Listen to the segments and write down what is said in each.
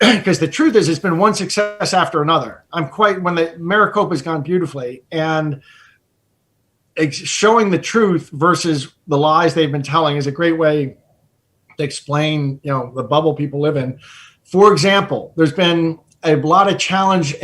because the truth is, it's been one success after another. When the Maricopa has gone beautifully, and showing the truth versus the lies they've been telling is a great way to explain, the bubble people live in. For example, there's been a lot of challenge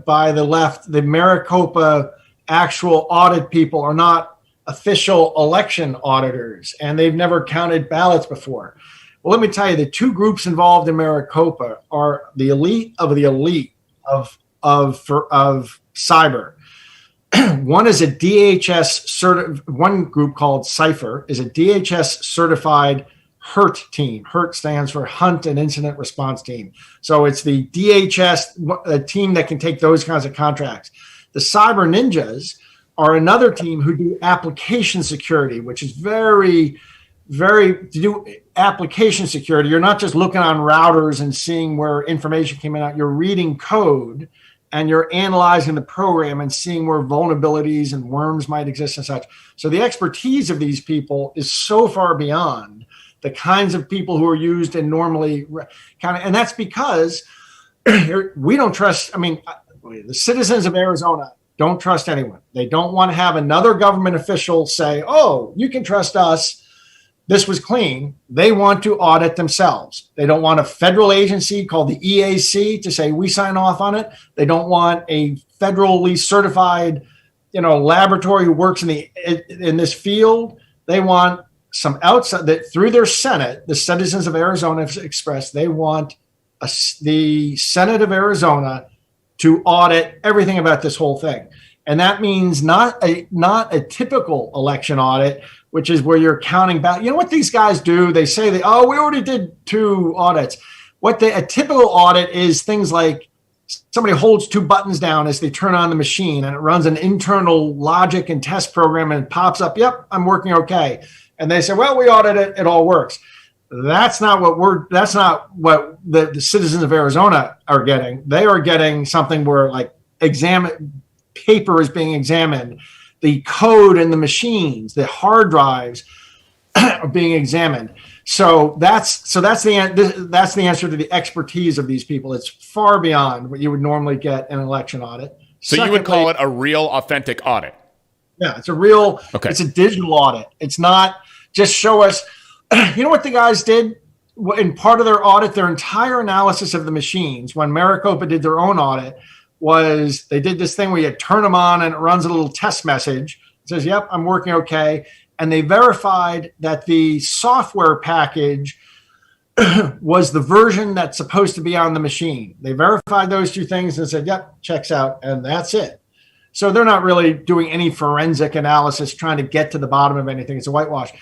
by the left. The Maricopa actual audit people are not official election auditors, and they've never counted ballots before. Well, let me tell you, the two groups involved in Maricopa are the elite of the elite of cyber. One is a DHS one group called Cypher is a DHS certified HURT team. HURT stands for Hunt and Incident Response Team. So it's the DHS, a team that can take those kinds of contracts. The Cyber Ninjas are another team who do application security, which is very, to do application security. You're not just looking on routers and seeing where information came in out. You're reading code and you're analyzing the program and seeing where vulnerabilities and worms might exist and such. So the expertise of these people is so far beyond the kinds of people who are used and normally and that's because we don't trust. The citizens of Arizona don't trust anyone. They don't want to have another government official say, "Oh, you can trust us. This was clean." They want to audit themselves. They don't want a federal agency called the EAC to say we sign off on it. They don't want a federally certified, laboratory who works in this field. They want some outside that through their Senate. The citizens of Arizona have expressed they want the Senate of Arizona to audit everything about this whole thing. And that means not a typical election audit, which is where you're counting back. You know what these guys do? They say we already did 2 audits. A typical audit is things like somebody holds 2 buttons down as they turn on the machine and it runs an internal logic and test program and it pops up, "Yep, I'm working okay." And they say, "Well, we audited it, it all works." That's not what the citizens of Arizona are getting. They are getting something where paper is being examined, the code in the machines, the hard drives are being examined. So that's the answer to the expertise of these people. It's far beyond what you would normally get in an election audit. So you would call it a real, authentic audit? Yeah, it's It's a digital audit. It's not just show us. You know what the guys did in part of their audit? Their entire analysis of the machines, when Maricopa did their own audit, was they did this thing where you turn them on and it runs a little test message. It says, "Yep, I'm working okay." And they verified that the software package was the version that's supposed to be on the machine. They verified those 2 things and said, "Yep, checks out." And that's it. So they're not really doing any forensic analysis, trying to get to the bottom of anything. It's a whitewash.